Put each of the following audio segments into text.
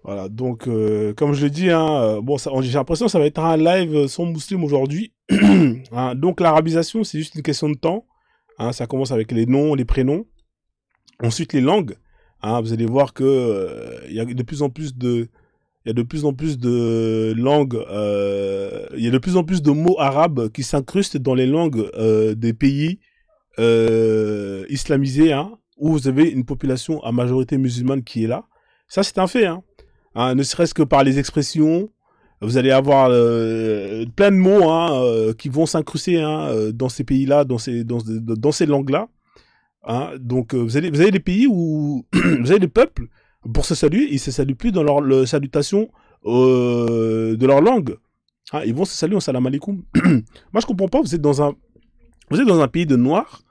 Voilà, donc comme je l'ai dit, hein, bon, j'ai l'impression que ça va être un live sans musulman aujourd'hui. Hein, donc l'arabisation, c'est juste une question de temps. Hein, ça commence avec les noms, les prénoms. Ensuite, les langues. Hein, vous allez voir que il y a de plus en plus de, il y a de plus en plus de langues, il y a de plus en plus de mots arabes qui s'incrustent dans les langues des pays islamisés, hein, où vous avez une population à majorité musulmane qui est là. Ça, c'est un fait. Hein. Hein, ne serait-ce que par les expressions, vous allez avoir plein de mots hein, qui vont s'incruster hein, dans ces pays-là, dans ces langues-là. Hein. Donc, vous avez des pays où vous avez des peuples, pour se saluer, ils se saluent plus dans leur salutation de leur langue. Hein, ils vont se saluer en salam alaikum. Moi, je comprends pas, vous êtes dans un pays de noirs,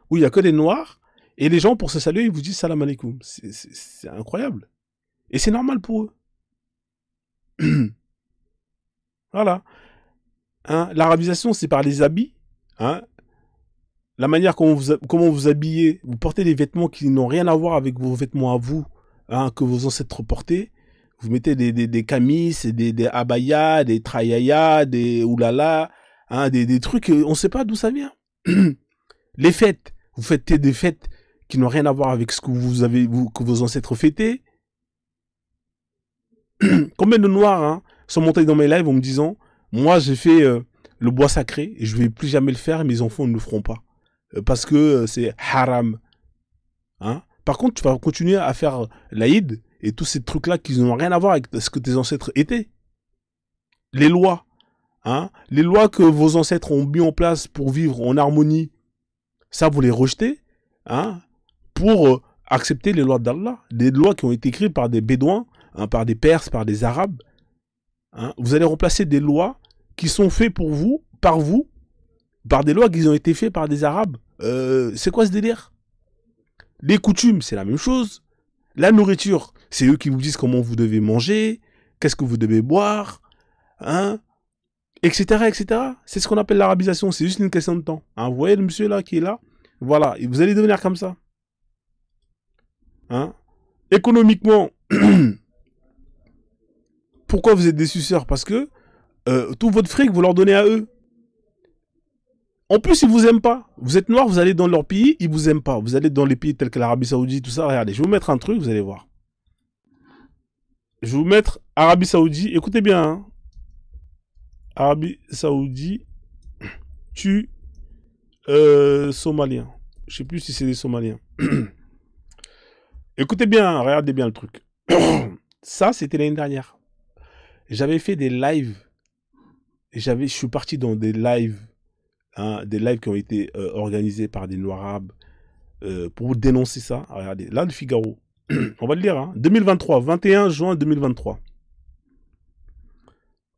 où il y a que des noirs, et les gens, pour se saluer, ils vous disent salam alaikum. C'est incroyable. Et c'est normal pour eux. Voilà. Hein, l'arabisation, c'est par les habits. Hein, la manière comment vous habillez, vous portez des vêtements qui n'ont rien à voir avec vos vêtements à vous, hein, que vos ancêtres portaient. Vous mettez des camis, des abayas, des trayayas, des oulala, hein, des trucs, on ne sait pas d'où ça vient. Les fêtes, vous fêtez des fêtes qui n'ont rien à voir avec ce que que vos ancêtres fêtaient. Combien de noirs hein, sont montés dans mes lives en me disant, moi j'ai fait le bois sacré et je vais plus jamais le faire, et mes enfants ne le feront pas parce que c'est haram. Hein. Par contre, tu vas continuer à faire l'Aïd et tous ces trucs-là qui n'ont rien à voir avec ce que tes ancêtres étaient. Les lois, hein, les lois que vos ancêtres ont mis en place pour vivre en harmonie, ça vous les rejetez, hein, pour accepter les lois d'Allah, des lois qui ont été écrites par des Bédouins, hein, par des Perses, par des Arabes. Hein. Vous allez remplacer des lois qui sont faites pour vous, par des lois qui ont été faites par des Arabes. C'est quoi ce délire? Les coutumes, c'est la même chose. La nourriture, c'est eux qui vous disent comment vous devez manger, qu'est-ce que vous devez boire, hein, etc., etc. C'est ce qu'on appelle l'arabisation. C'est juste une question de temps. Hein. Vous voyez le monsieur là qui est là? Voilà, et vous allez devenir comme ça. Hein. Économiquement, pourquoi vous êtes des suceurs? Parce que tout votre fric, vous leur donnez à eux. En plus, ils vous aiment pas. Vous êtes noir, vous allez dans leur pays, ils vous aiment pas. Vous allez dans les pays tels que l'Arabie Saoudite, tout ça. Regardez, je vais vous mettre un truc, vous allez voir. Je vais vous mettre Arabie Saoudite. Écoutez bien. Hein. Arabie Saoudite tue Somaliens. Je sais plus si c'est des Somaliens. Écoutez bien, regardez bien le truc. Ça, c'était l'année dernière. J'avais fait des lives. Je suis parti dans des lives qui ont été organisés par des Noirs arabes pour dénoncer ça. Regardez, là, le Figaro. On va le lire, hein. 2023, 21 juin 2023.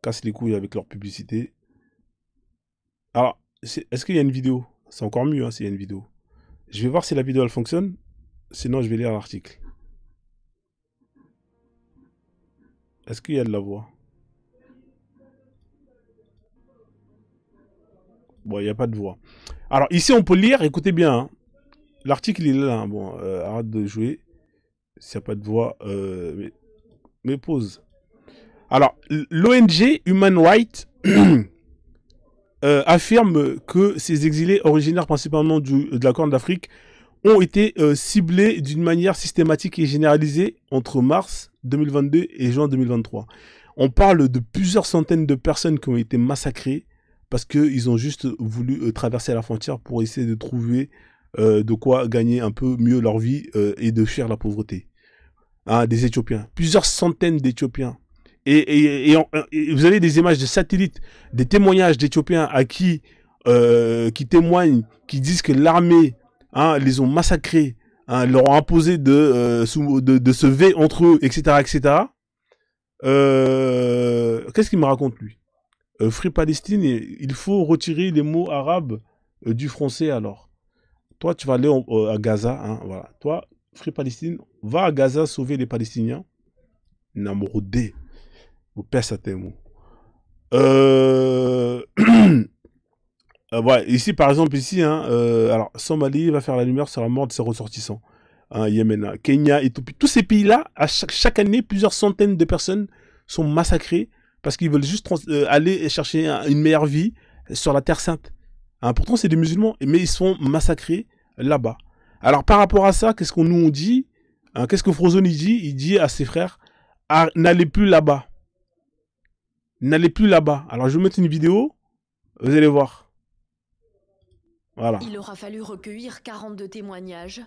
Casse les couilles avec leur publicité. Alors, est-ce qu'il y a une vidéo? C'est encore mieux hein, s'il y a une vidéo. Je vais voir si la vidéo elle fonctionne. Sinon, je vais lire l'article. Est-ce qu'il y a de la voix? Bon, il n'y a pas de voix. Alors, ici, on peut lire. Écoutez bien. Hein. L'article, il est là. Hein. Bon, arrête de jouer. S'il n'y a pas de voix, mais pause. Alors, l'ONG Human Rights affirme que ces exilés originaires principalement de la Corne d'Afrique ont été ciblés d'une manière systématique et généralisée entre mars 2022 et juin 2023. On parle de plusieurs centaines de personnes qui ont été massacrées parce qu'ils ont juste voulu traverser la frontière pour essayer de trouver de quoi gagner un peu mieux leur vie et de fuir la pauvreté. Hein, des Éthiopiens. Plusieurs centaines d'Éthiopiens. Et vous avez des images de satellites, des témoignages d'Éthiopiens à qui témoignent, qui disent que l'armée hein, les ont massacrés, hein, leur ont imposé de se veiller entre eux, etc. etc. Qu'est-ce qu'il me raconte lui? Free Palestine, il faut retirer les mots arabes du français alors. Toi, tu vas aller à Gaza, hein, voilà. Toi, Free Palestine, va à Gaza sauver les Palestiniens. Namorodé. Vous pèsez à tes mots. Ouais, ici, par exemple, ici, hein, alors, Somalie va faire la lumière sur la mort de ses ressortissants. hein, Yémen, hein, Kenya, Éthiopie, tous ces pays-là, à chaque année, plusieurs centaines de personnes sont massacrées parce qu'ils veulent juste aller chercher une meilleure vie sur la Terre Sainte. Hein, pourtant, c'est des musulmans, mais ils sont massacrés là-bas. Alors, par rapport à ça, qu'est-ce qu'on nous dit, hein, qu'est-ce que Frozone dit? Il dit à ses frères, ah, n'allez plus là-bas. N'allez plus là-bas. Alors, je vais mettre une vidéo, vous allez voir. Voilà. Il aura fallu recueillir 42 témoignages,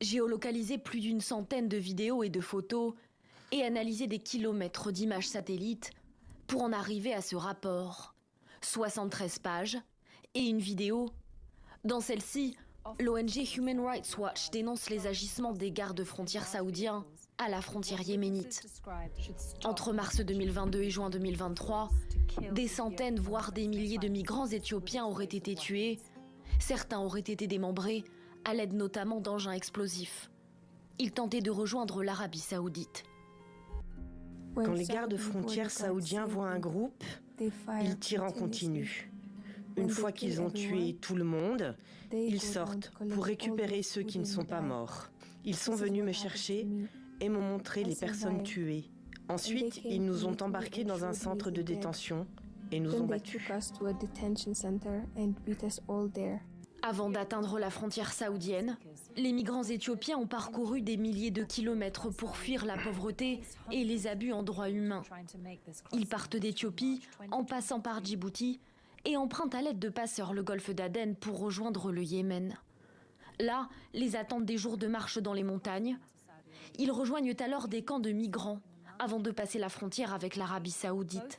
géolocaliser plus d'une centaine de vidéos et de photos, et analyser des kilomètres d'images satellites pour en arriver à ce rapport. 73 pages et une vidéo. Dans celle-ci, l'ONG Human Rights Watch dénonce les agissements des gardes-frontières saoudiens à la frontière yéménite. Entre mars 2022 et juin 2023, des centaines voire des milliers de migrants éthiopiens auraient été tués. Certains auraient été démembrés, à l'aide notamment d'engins explosifs. Ils tentaient de rejoindre l'Arabie saoudite. Quand les gardes-frontières saoudiens voient un groupe, ils tirent en continu. Une fois qu'ils ont tué tout le monde, ils sortent pour récupérer ceux qui ne sont pas morts. Ils sont venus me chercher et m'ont montré les personnes tuées. Ensuite, ils nous ont embarqués dans un centre de détention et nous ont battus. Avant d'atteindre la frontière saoudienne, les migrants éthiopiens ont parcouru des milliers de kilomètres pour fuir la pauvreté et les abus en droits humains. Ils partent d'Éthiopie en passant par Djibouti et empruntent à l'aide de passeurs le golfe d'Aden pour rejoindre le Yémen. Là, les attendent des jours de marche dans les montagnes. Ils rejoignent alors des camps de migrants avant de passer la frontière avec l'Arabie saoudite.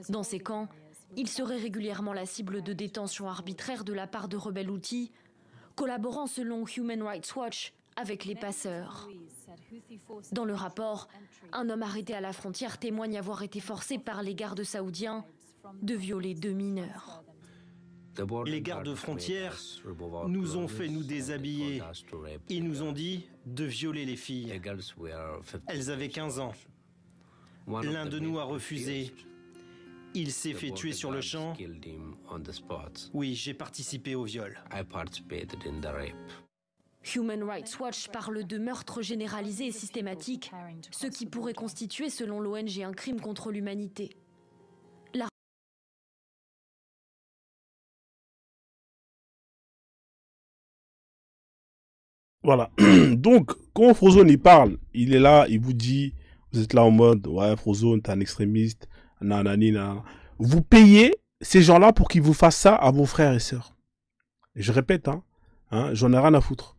Dans ces camps, ils seraient régulièrement la cible de détentions arbitraires de la part de rebelles houthis, collaborant selon Human Rights Watch avec les passeurs. Dans le rapport, un homme arrêté à la frontière témoigne avoir été forcé par les gardes saoudiens de violer 2 mineurs. Les gardes-frontières nous ont fait nous déshabiller. Ils nous ont dit de violer les filles. Elles avaient 15 ans. L'un de nous a refusé. Il s'est fait tuer sur le champ. Oui, j'ai participé au viol. Human Rights Watch parle de meurtres généralisés et systématiques, ce qui pourrait constituer, selon l'ONG, un crime contre l'humanité. Voilà. Donc, quand Frozone il parle, il est là, il vous dit, vous êtes là en mode, ouais, Frozone, t'es un extrémiste, nanani, nanana. Vous payez ces gens-là pour qu'ils vous fassent ça à vos frères et sœurs. Et je répète, j'en ai rien à foutre.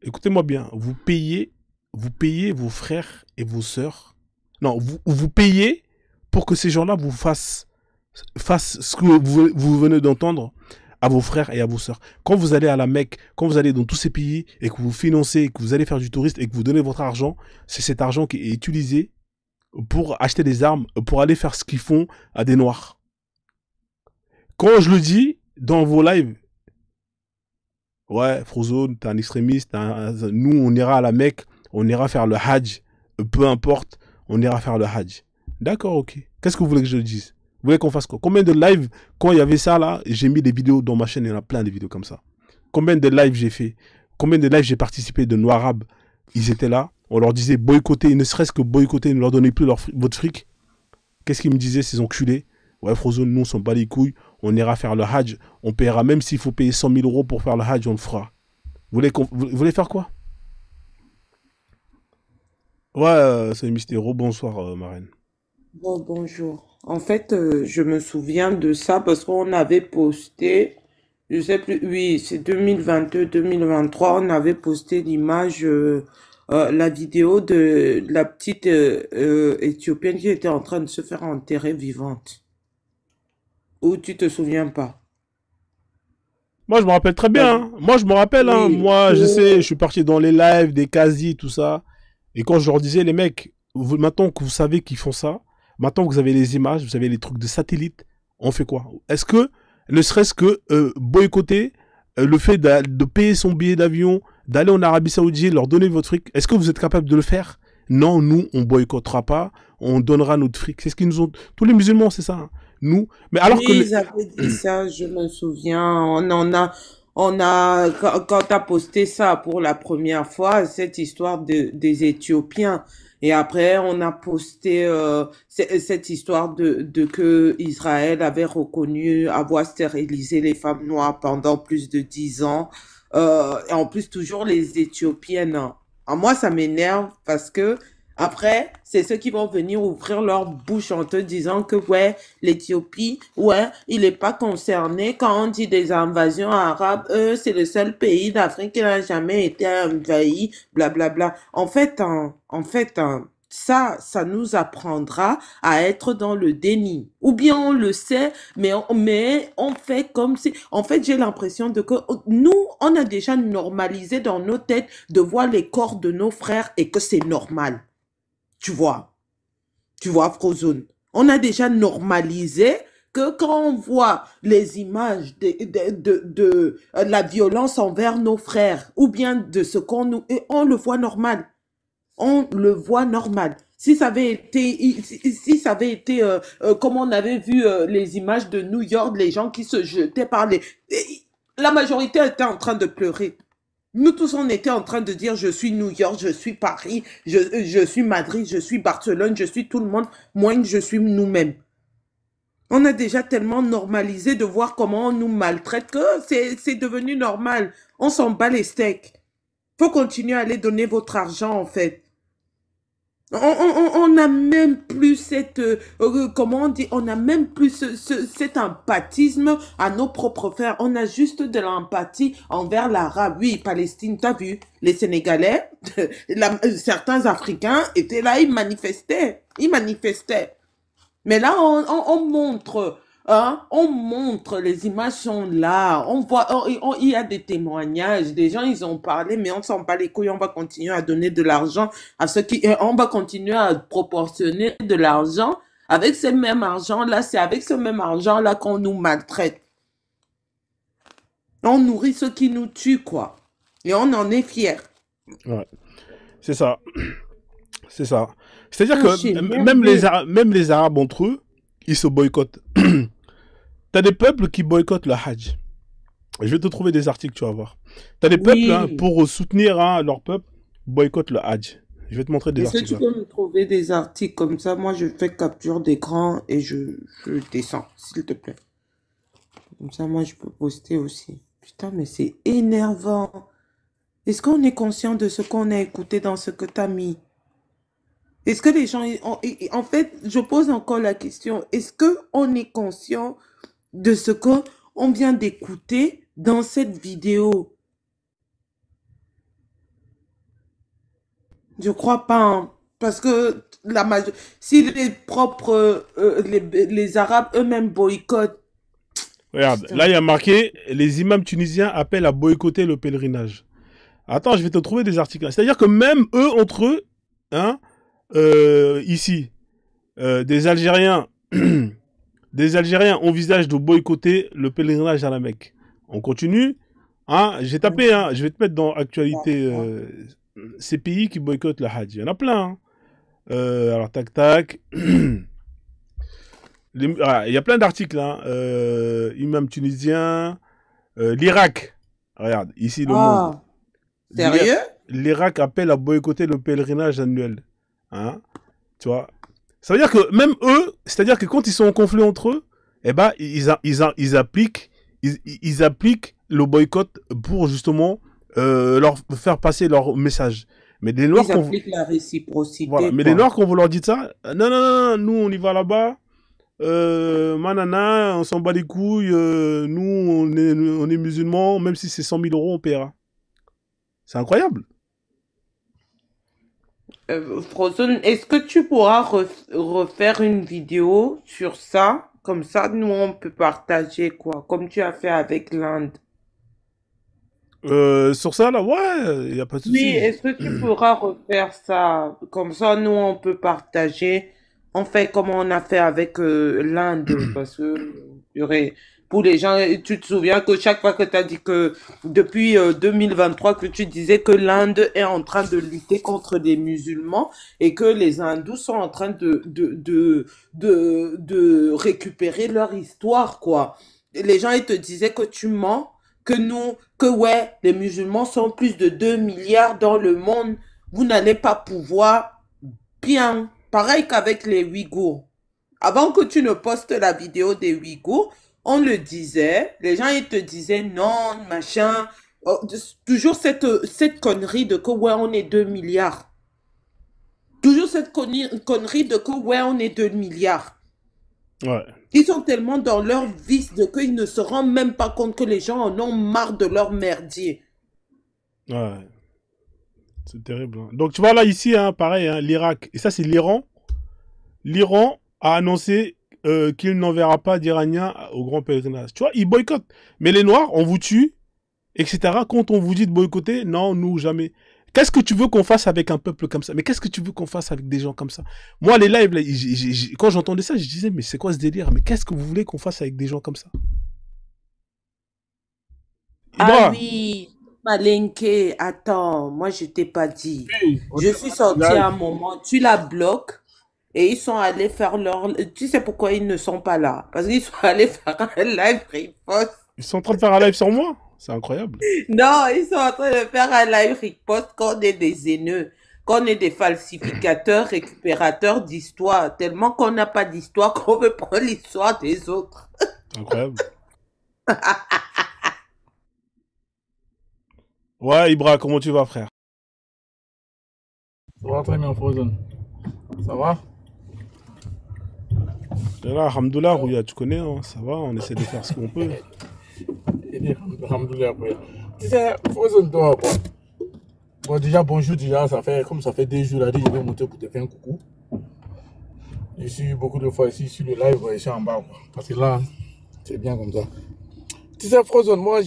Écoutez-moi bien, vous payez vos frères et vos sœurs. Non, vous payez pour que ces gens-là vous fassent ce que vous venez d'entendre à vos frères et à vos sœurs. Quand vous allez à la Mecque, quand vous allez dans tous ces pays et que vous financez, et que vous allez faire du tourisme et que vous donnez votre argent, c'est cet argent qui est utilisé pour acheter des armes, pour aller faire ce qu'ils font à des Noirs. Quand je le dis dans vos lives, ouais, Frozone, t'es un extrémiste, nous on ira à la Mecque, on ira faire le Hajj, peu importe, on ira faire le Hajj. D'accord, ok. Qu'est-ce que vous voulez que je dise? Vous voulez qu'on fasse quoi? Combien de lives, quand il y avait ça là, j'ai mis des vidéos dans ma chaîne, il y en a plein de vidéos comme ça. Combien de lives j'ai fait? Combien de lives j'ai participé de Noirs Arabes? Ils étaient là, on leur disait boycotter, ne serait-ce que boycotter, ne leur donnez plus votre fric. Qu'est-ce qu'ils me disaient ces enculés? Ouais, Frozone, nous on s'en bat les couilles, on ira faire le Hajj, on paiera, même s'il faut payer 100 000 € pour faire le Hajj, on le fera. Vous voulez faire quoi? Ouais, c'est Mystero, bonsoir Marraine. Bon, bonjour. En fait, je me souviens de ça parce qu'on avait posté, je sais plus, oui, c'est 2022-2023, on avait posté l'image, la vidéo de la petite Éthiopienne qui était en train de se faire enterrer vivante. Ou tu te souviens pas? Moi, je me rappelle très bien. Hein. Moi, je me rappelle. Hein. Oui. Moi, je sais, je suis parti dans les lives, des quasi, tout ça. Et quand je leur disais, les mecs, maintenant que vous savez qu'ils font ça, maintenant que vous avez les images, vous avez les trucs de satellite, on fait quoi? Est-ce que, ne serait-ce que boycotter le fait de payer son billet d'avion, d'aller en Arabie Saoudite, leur donner votre fric, est-ce que vous êtes capable de le faire? Non, nous, on boycottera pas, on donnera notre fric. C'est ce qu'ils nous ont... Tous les musulmans, c'est ça. Hein. Nous, mais alors Oui, que... ils avaient dit ça, je me souviens. quand t'as posté ça pour la première fois, cette histoire des Éthiopiens, et après on a posté cette histoire de que Israël avait reconnu avoir stérilisé les femmes noires pendant plus de 10 ans, et en plus toujours les Éthiopiennes, hein. Moi ça m'énerve parce que après, c'est ceux qui vont venir ouvrir leur bouche en te disant que, ouais, l'Éthiopie, ouais, il est pas concerné. Quand on dit des invasions arabes, c'est le seul pays d'Afrique qui n'a jamais été envahi, blablabla. Ça nous apprendra à être dans le déni. Ou bien on le sait, mais on fait comme si, en fait, j'ai l'impression de que nous, on a déjà normalisé dans nos têtes de voir les corps de nos frères et que c'est normal. Tu vois, Frozone. On a déjà normalisé que quand on voit les images de la violence envers nos frères, ou bien de ce qu'on nous... On le voit normal. On le voit normal. Si ça avait été comme on avait vu les images de New York, les gens qui se jetaient par les... La majorité était en train de pleurer. Nous tous, on était en train de dire, je suis New York, je suis Paris, je suis Madrid, je suis Barcelone, je suis tout le monde, moins que je suis nous-mêmes. On a déjà tellement normalisé de voir comment on nous maltraite que c'est devenu normal. On s'en bat les steaks. Faut continuer à aller donner votre argent, en fait. On n'a même plus cette, comment on dit, on n'a même plus cet empathisme à nos propres frères. On a juste de l'empathie envers l'Arabe. Oui, Palestine, t'as vu, les Sénégalais, certains Africains étaient là, ils manifestaient. Mais là, on montre, hein, on montre, les images sont là, on voit, il y a des témoignages, des gens, ils ont parlé, mais on s'en bat les couilles, on va continuer à donner de l'argent à ceux qui, on va continuer à proportionner de l'argent. Avec ce même argent-là, c'est avec ce même argent-là qu'on nous maltraite. On nourrit ceux qui nous tuent, quoi. Et on en est fiers. Ouais, c'est ça. C'est ça. C'est-à-dire que même les Arabes entre eux, ils se boycottent. T'as des peuples qui boycottent le Hajj. Je vais te trouver des articles, tu vas voir. T'as des peuples, hein, pour soutenir leur peuple, boycottent le Hajj. Je vais te montrer des articles. Est-ce que tu peux me trouver des articles comme ça? Moi, je fais capture d'écran et je descends, s'il te plaît. Comme ça, moi, je peux poster aussi. Putain, mais c'est énervant. Est-ce qu'on est conscient de ce qu'on a écouté dans ce que t'as mis? Est-ce que les gens... En fait, je pose encore la question. Est-ce qu'on est conscient de ce qu'on vient d'écouter dans cette vidéo? Je crois pas, hein. Parce que si les propres... les Arabes eux-mêmes boycottent... Regarde, là, il y a marqué « Les imams tunisiens appellent à boycotter le pèlerinage ». Attends, je vais te trouver des articles. C'est-à-dire que même eux, entre eux, hein, ici, des Algériens envisagent de boycotter le pèlerinage à la Mecque. On continue. Hein, j'ai tapé, hein, je vais te mettre dans actualité ces pays qui boycottent le Hajj. Il y en a plein. Hein. Alors, tac. Il y a plein d'articles. Hein. Imam tunisien. L'Irak. Regarde, ici le monde. Sérieux? L'Irak appelle à boycotter le pèlerinage annuel. Hein? Tu vois? Ça veut dire que même eux, c'est-à-dire que quand ils sont en conflit entre eux, eh ben, ils appliquent le boycott pour justement leur faire passer leur message. Mais les Noirs ils appliquent la réciprocité. Voilà. Mais les Noirs, quand vous leur dites ça, non, nous on y va là-bas, manana, on s'en bat les couilles, nous on est musulmans, même si c'est 100 000 euros, on paiera. C'est incroyable. Frozone, est-ce que tu pourras refaire une vidéo sur ça? Comme ça, nous, on peut partager, quoi. Comme tu as fait avec l'Inde. Sur ça, là, ouais, il n'y a pas de souci. Oui, est-ce que tu pourras refaire ça? Comme ça, nous, on peut partager. On fait comme on a fait avec l'Inde. Parce que, pour les gens, tu te souviens que chaque fois que tu as dit que depuis 2023 que tu disais que l'Inde est en train de lutter contre les musulmans et que les hindous sont en train de récupérer leur histoire, quoi. Les gens, ils te disaient que tu mens, que ouais, les musulmans sont plus de 2 milliards dans le monde, vous n'allez pas pouvoir bien. Pareil qu'avec les Ouïghours. Avant que tu ne postes la vidéo des Ouïghours, on le disait, les gens ils te disaient non, machin, toujours cette connerie de que ouais, on est 2 milliards. Toujours cette connerie de que ouais, on est 2 milliards. Ouais. Ils sont tellement dans leur vice de qu'ils ne se rendent même pas compte que les gens en ont marre de leur merdier. Ouais. C'est terrible. Hein. Donc, tu vois là, ici, hein, pareil, hein, l'Irak. Et ça, c'est l'Iran. L'Iran a annoncé qu'il n'enverra pas d'Iraniens au grand pèlerinage. Tu vois, ils boycottent. Mais les Noirs, on vous tue, etc. Quand on vous dit de boycotter, non, nous, jamais. Qu'est-ce que tu veux qu'on fasse avec un peuple comme ça? Mais qu'est-ce que tu veux qu'on fasse avec des gens comme ça? Moi, les lives, là, quand j'entendais ça, je disais, mais c'est quoi ce délire? Mais qu'est-ce que vous voulez qu'on fasse avec des gens comme ça? Ah oui, Malinké, attends, moi je t'ai pas dit. Oui, Je suis sortie à un moment, tu la bloques et ils sont allés faire leur... Tu sais pourquoi ils ne sont pas là? Parce qu'ils sont allés faire un live riposte. Ils sont en train de faire un live sur moi? C'est incroyable. Non, ils sont en train de faire un live riposte qu'on est des haineux, qu'on est des falsificateurs, récupérateurs d'histoire, tellement qu'on n'a pas d'histoire qu'on veut prendre l'histoire des autres. Incroyable. Ouais, Ibra, comment tu vas, frère? Ça va très bien, Frozen. Ça va? Là, alhamdoulilah, Rouya, tu connais, hein, ça va, on essaie de faire ce qu'on peut. Alhamdoulilah, Rouya. Tu sais, Frozen, toi, bon, déjà, bonjour, déjà, ça fait 2 jours, là, je vais monter pour te faire un coucou. Je suis beaucoup de fois ici sur le live, ici en bas, quoi. Parce que là, c'est bien comme ça. Tu sais, Frozen, moi,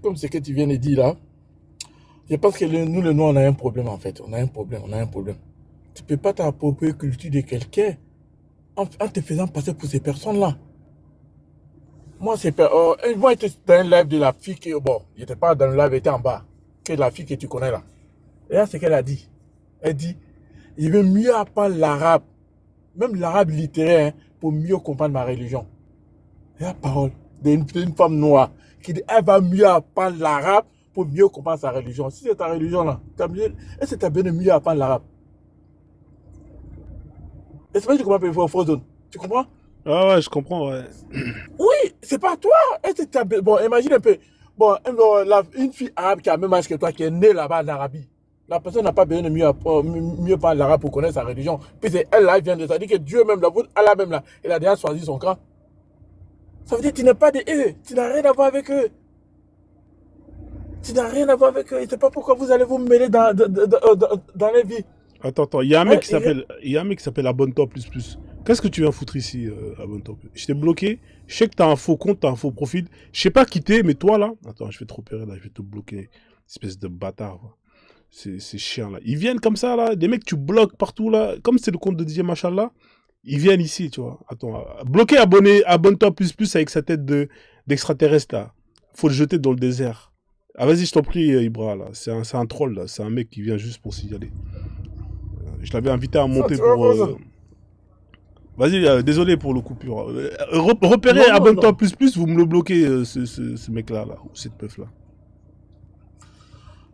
comme ce que tu viens de dire là, je pense que nous, les Noirs, on a un problème, en fait. On a un problème. Tu ne peux pas t'approprier la culture de quelqu'un en te faisant passer pour ces personnes-là. Moi, moi, j'étais dans un live de la fille qui, bon, je n'étais pas dans le live, elle était en bas, que la fille que tu connais là. Et là, c'est qu'elle a dit. Elle dit, je veux mieux apprendre l'arabe, même l'arabe littéraire, hein, pour mieux comprendre ma religion. Et la parole d'une femme noire qui dit, elle va mieux apprendre l'arabe pour mieux comprendre sa religion. Si c'est ta religion là, est-ce que tu as besoin de mieux apprendre l'arabe? Est-ce que tu comprends, Frozen? Tu comprends? Ah ouais, je comprends, ouais. Oui, c'est pas toi. Est-ce que bon, imagine un peu. Bon, une fille arabe qui a le même âge que toi, qui est née là-bas en Arabie. La personne n'a pas besoin de mieux parler l'arabe pour connaître sa religion. Puis c'est elle là, elle vient de ça. Ça dit que Dieu même, Allah même là, elle a déjà choisi son camp. Ça veut dire que tu n'es pas de eux. Tu n'as rien à voir avec eux. Tu n'as rien à voir avec eux. Et c'est pas pourquoi vous allez vous mêler dans les vies. Attends, il y a un mec qui s'appelle Abontoi plus. Qu'est-ce que tu viens foutre ici, Abontoi? Je t'ai bloqué. Je sais que t'as un faux compte, t'as un faux profil. Je sais pas qui t'es, mais toi là. Attends, je vais te repérer là, je vais te bloquer. Espèce de bâtard. Ces chiens là. Ils viennent comme ça là. Des mecs, tu bloques partout là. Comme c'est le compte de DJ Machallah. Ils viennent ici, tu vois. Attends, bloquer, Abonne-toi plus avec sa tête d'extraterrestre là. Faut le jeter dans le désert. Ah vas-y, je t'en prie, Ibra là. C'est un troll là. C'est un mec qui vient juste pour signaler. Je l'avais invité à monter pour. Vas-y, désolé pour le coupure. Repérez, Abonne-toi plus, vous me le bloquez, ce mec-là, là, ou cette meuf-là.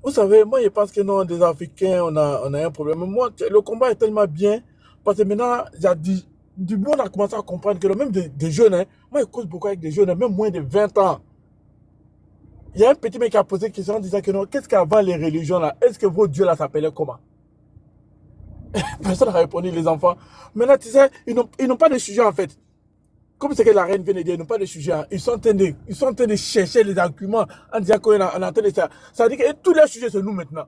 Vous savez, moi je pense que nous, des Africains, on a un problème. Moi, le combat est tellement bien, parce que maintenant, du bon, on a commencé à comprendre que même des jeunes, hein, moi je cause beaucoup avec des jeunes, même moins de 20 ans. Il y a un petit mec qui a posé une question en disant que non, qu'est-ce qu'avant les religions là, est-ce que vos dieux là s'appelaient comment? Personne n'a répondu, les enfants. Maintenant, tu sais, ils n'ont pas de sujet en fait. Comme c'est que la reine vient de dire, ils n'ont pas de sujet. Ils sont en train de chercher les arguments en disant qu'on est en train de faire. Ça veut dire que tous les sujets, c'est nous maintenant.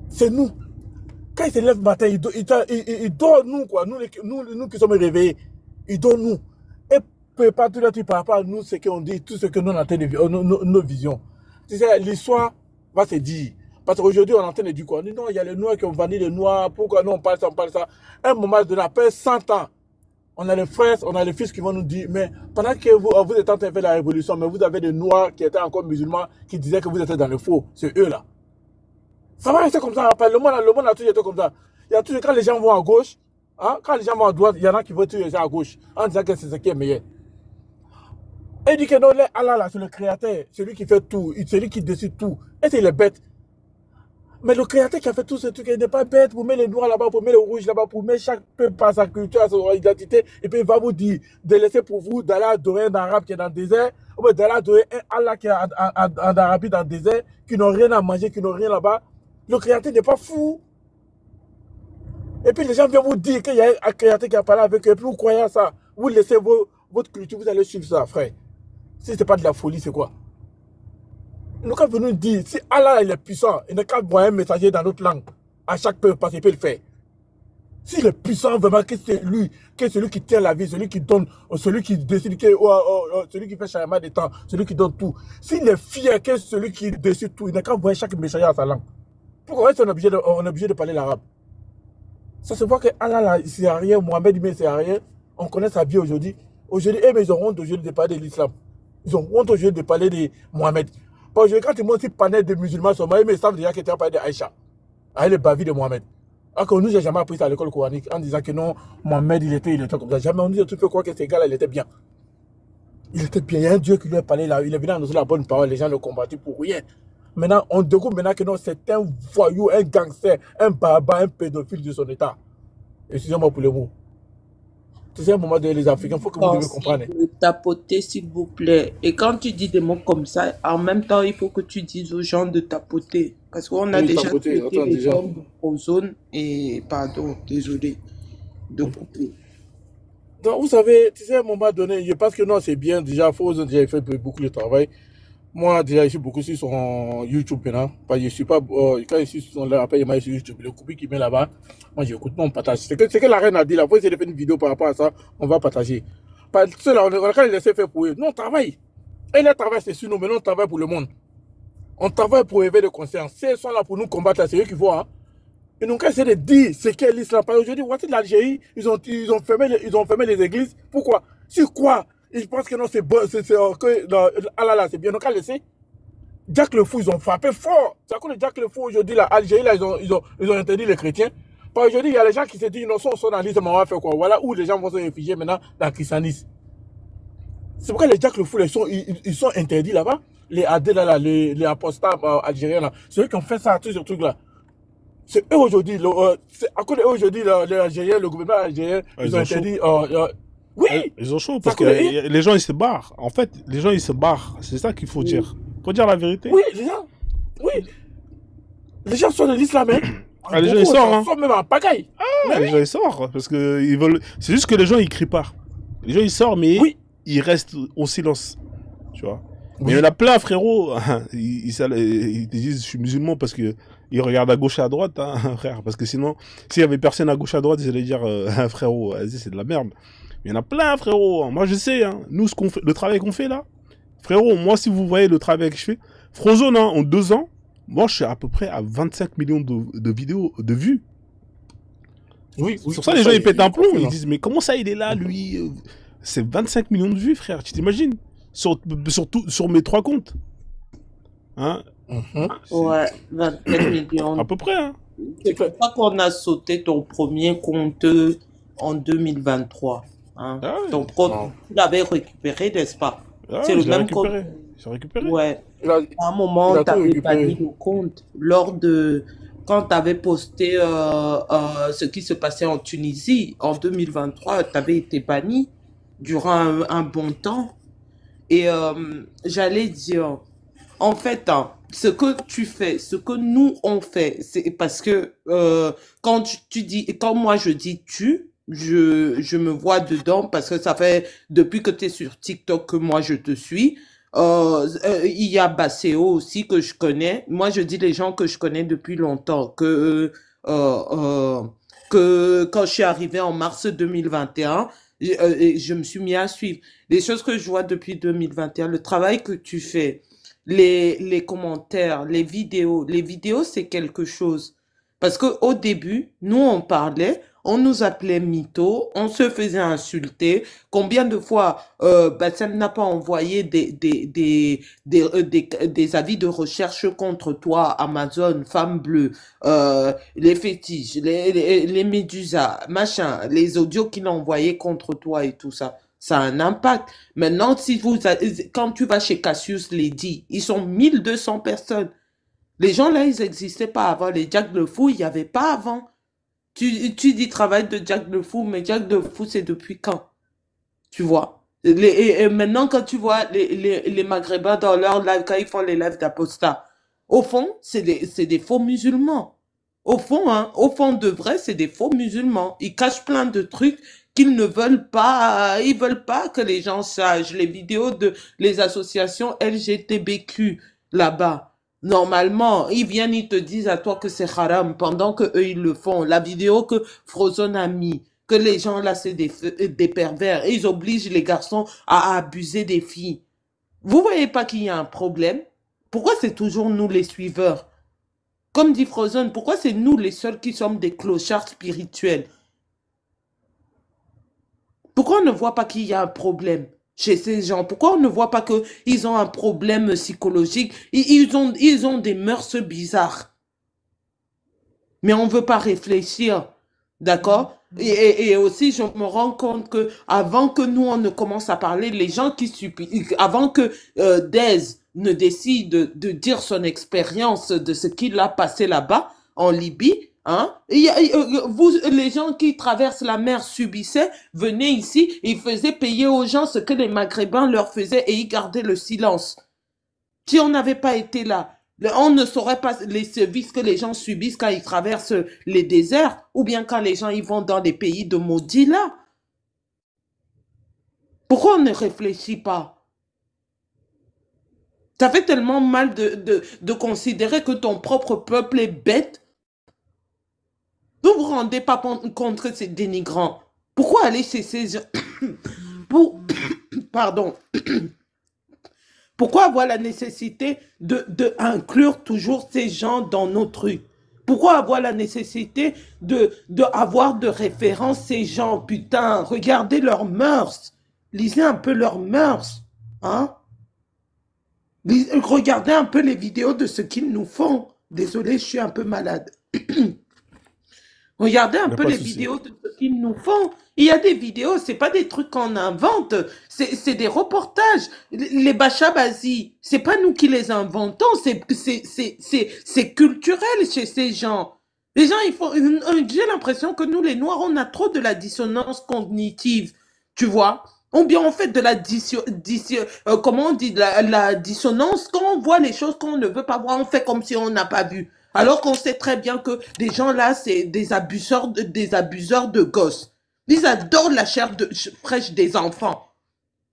C'est nous. Quand ils se lèvent le matin, ils donnent nous, quoi. Nous qui sommes réveillés, ils donnent nous. Et peu pas tout le temps, par rapport à nous, ce qu'on dit, tout ce que nous on entend de nos visions. Tu sais, l'histoire va se dire. Parce qu'aujourd'hui, on est en train de dire quoi? On dit non, il y a les Noirs qui ont vanné les Noirs. Pourquoi nous on parle ça? À un moment donné, après 100 ans, on a les frères, on a les fils qui vont nous dire, mais pendant que vous êtes en train de faire la révolution, mais vous avez des Noirs qui étaient encore musulmans qui disaient que vous étiez dans le faux. C'est eux là. Ça va rester comme ça. Le monde a toujours été comme ça. Il y a toujours, quand les gens vont à gauche, hein, quand les gens vont à droite, il y en a qui vont toujours à gauche en disant que c'est ce qui est meilleur. Et il dit que non, Allah, là, c'est le créateur, celui qui fait tout, celui qui décide tout. Et c'est il est bête. Mais le créateur qui a fait tout ce truc, il n'est pas bête pour mettre les noirs là-bas, pour mettre les rouges là-bas, pour mettre chaque peuple par sa culture, à son identité. Et puis il va vous dire de laisser pour vous d'aller adorer un arabe qui est dans le désert, ou bien d'aller adorer un Allah qui est en Arabie dans le désert, qui n'ont rien à manger, qui n'ont rien là-bas. Le créateur n'est pas fou. Et puis les gens viennent vous dire qu'il y a un créateur qui a parlé avec eux, et puis vous croyez à ça. Vous laissez votre culture, vous allez suivre ça, frère. Si ce n'est pas de la folie, c'est quoi? Nous avons nous dire, si Allah il est puissant, il n'a qu'à envoyer un messager dans notre langue, à chaque peuple, parce qu'il peut le faire. S'il est puissant, vraiment, que c'est lui, que celui qui tient la vie, celui qui donne, celui qui décide, celui qui fait changement des temps, celui qui donne tout. S'il est fier, que celui qui décide tout, il n'a qu'à envoyer chaque messager à sa langue. Pourquoi on est obligé de parler l'arabe? Ça se voit que Allah, là, il sait rien, Mohamed, il ne sait rien. On connaît sa vie aujourd'hui. Aujourd'hui, ils ont honte aujourd'hui de parler de l'islam. Ils ont honte aujourd'hui de parler de Mohamed. Parce que quand ils montrent si panel de musulmans sont morts, ils savent déjà qu'ils ont parlé d'Aïcha. Avec le bavi de Mohamed. Alors que nous, j'ai jamais appris ça à l'école coranique en disant que non, Mohamed, il était comme ça. Jamais on nous a tout fait croire que ces gars-là, il était bien. Il était bien. Il y a un Dieu qui lui a parlé là. Il est venu annoncer la bonne parole. Les gens l'ont combattu pour rien. Maintenant, on découvre maintenant que non, c'est un voyou, un gangster, un barbare, un pédophile de son état. Excusez-moi pour le mot. C'est un moment de les Africains, il faut que vous devez comprendre. Le tapoter, s'il vous plaît. Et quand tu dis des mots comme ça, en même temps, il faut que tu dises aux gens de tapoter. Parce qu'on a déjà traité les gens de zone et pardon, désolé, de couper. Donc, vous savez, tu sais, à un moment donné, je pense que non, c'est bien. Déjà, Frozen, déjà, il fait beaucoup de travail. Moi, déjà, je suis beaucoup sur son YouTube maintenant. Parce que je suis pas, quand je suis sur son rappel, il m'a sur YouTube. Le coupé qu'il met là-bas, moi, j'écoute, non, on partage. C'est que la reine a dit là. Faut essayer de faire une vidéo par rapport à ça. On va partager. Parce que là, on a laissé faire pour eux. Nous, on travaille. Et le travail, c'est sur nous, mais nous, on travaille pour le monde. On travaille pour éveiller de conscience. Si ils sont là pour nous combattre, c'est eux qui voient. Hein. Ils n'ont qu'à essayer de dire ce qu'est l'islam. Parce qu'aujourd'hui, voici l'Algérie, ils ont fermé les églises. Pourquoi? Sur quoi? Ils pensent que non, c'est bon, là, c'est bien. Donc, à laisser. Jack le Fou, ils ont frappé fort. C'est à cause de Jack le Fou, aujourd'hui, là, Algérie, là, ils ont interdit les chrétiens. Parce qu'aujourd'hui, il y a les gens qui se disent, non, sont dans l'islam, on va faire quoi? Voilà où les gens vont se réfugier maintenant dans le christianisme. C'est pourquoi les Jack le Fou, ils sont interdits là-bas. Les AD, là, les apostats algériens, là. C'est eux qui ont fait ça, tout ce truc-là. C'est eux aujourd'hui, à cause de eux aujourd'hui, les Algériens, le gouvernement algérien, ils ont interdit. Oui! Ils ont chaud parce que les gens ils se barrent. En fait, les gens ils se barrent. C'est ça qu'il faut dire. Faut dire la vérité. Oui, les gens. Oui. Les gens sont de l'islam, hein. Les gens ils sortent, hein. Ils sortent même en pagaille. Les gens ils sortent parce que ils veulent. C'est juste que les gens ils crient pas. Les gens ils sortent, mais ils restent au silence. Tu vois. Mais il y en a plein, frérot. Ils disent je suis musulman parce que ils regardent à gauche et à droite, hein, frère. Parce que sinon, s'il y avait personne à gauche et à droite, ils allaient dire frérot, vas-y, c'est de la merde. Il y en a plein, frérot. Moi, je sais, hein. Nous, le travail qu'on fait là, frérot, moi, si vous voyez le travail que je fais, Frozone, hein, en 2 ans, moi, je suis à peu près à 25 millions de vidéos, de vues. Oui. Sur ça, les gens, ils pètent un plomb. Ils disent, mais comment ça, il est là, lui? C'est 25 millions de vues, frère. Tu t'imagines? Sur mes 3 comptes. Hein? Ouais, 24 millions. À peu près, hein. C'est pour ça qu'on a sauté ton premier compte en 2023. Hein. Ton compte, tu l'avais récupéré, n'est-ce pas? C'est le même compte. J'ai récupéré. Ouais. À un moment, tu avais banni le compte lors de quand tu avais posté ce qui se passait en Tunisie en 2023. Tu avais été banni durant un bon temps. Et j'allais dire, en fait, hein, ce que tu fais, ce que nous on fait, c'est parce que quand tu dis, quand moi je dis je me vois dedans parce que ça fait depuis que tu es sur TikTok que moi je te suis. Il y a Basseo aussi que je connais. Moi je dis les gens que je connais depuis longtemps que quand je suis arrivée en mars 2021, je me suis mis à suivre les choses que je vois depuis 2021, le travail que tu fais, les commentaires, les vidéos c'est quelque chose. Parce que au début, nous on parlait, on nous appelait mythos, on se faisait insulter. Combien de fois Bassem n'a pas envoyé des avis de recherche contre toi, Amazon, Femme Bleue, les fétiches, les médusas, machin, les audios qu'il a envoyés contre toi et tout ça. ça a un impact. Maintenant, quand tu vas chez Cassius Lady, ils sont 1200 personnes. Les gens là, ils n'existaient pas avant. Les Jack le Fou, il n'y avait pas avant. Tu dis travail de Jack le Fou, mais Jack le Fou, c'est depuis quand? Tu vois? Et maintenant, quand tu vois les Maghrébins dans leur live, quand ils font les lives d'apostat, au fond, c'est des faux musulmans. Au fond de vrai, c'est des faux musulmans. Ils cachent plein de trucs qu'ils ne veulent pas. Ils veulent pas que les gens sachent. Les vidéos de les associations LGTBQ là-bas. Normalement, ils viennent, ils te disent à toi que c'est haram pendant que eux ils le font. La vidéo que Frozone a mis, que les gens là c'est des pervers. Et ils obligent les garçons à abuser des filles. Vous voyez pas qu'il y a un problème? Pourquoi c'est toujours nous les suiveurs? Comme dit Frozone, pourquoi c'est nous les seuls qui sommes des clochards spirituels? Pourquoi on ne voit pas qu'il y a un problème chez ces gens? Pourquoi on ne voit pas qu'ils ont un problème psychologique? Ils ont des mœurs bizarres. Mais on ne veut pas réfléchir. D'accord? Et aussi, je me rends compte que avant que nous, on ne commence à parler, les gens qui subissent, avant que Dez ne décide de dire son expérience de ce qu'il a passé là-bas, en Libye, hein, vous, les gens qui traversent la mer subissaient, venaient ici, ils faisaient payer aux gens ce que les Maghrébins leur faisaient et ils gardaient le silence. Si on n'avait pas été là, on ne saurait pas les services que les gens subissent quand ils traversent les déserts ou bien quand les gens ils vont dans les pays de maudits là. Pourquoi on ne réfléchit pas? Ça fait tellement mal de considérer que ton propre peuple est bête. Vous vous rendez pas compte que c'est dénigrant. Pourquoi aller chez ces gens Pardon. Pourquoi avoir la nécessité de inclure toujours ces gens dans nos trucs? Pourquoi avoir la nécessité avoir de référence ces gens? Putain, regardez leurs mœurs. Lisez un peu leurs mœurs. Hein? Regardez un peu les vidéos de ce qu'ils nous font. Désolé, je suis un peu malade. Regardez un peu les vidéos de ce qu'ils nous font. Il y a des vidéos, c'est pas des trucs qu'on invente, c'est des reportages. Les Bachabazi, c'est pas nous qui les inventons, c'est culturel chez ces gens. Les gens, j'ai l'impression que nous, les Noirs, on a trop de la dissonance cognitive, tu vois. Ou bien on fait de la comment on dit, la dissonance, quand on voit les choses qu'on ne veut pas voir, on fait comme si on n'a pas vu. Alors qu'on sait très bien que des gens là, c'est des abuseurs de gosses. Ils adorent la chair fraîche des enfants.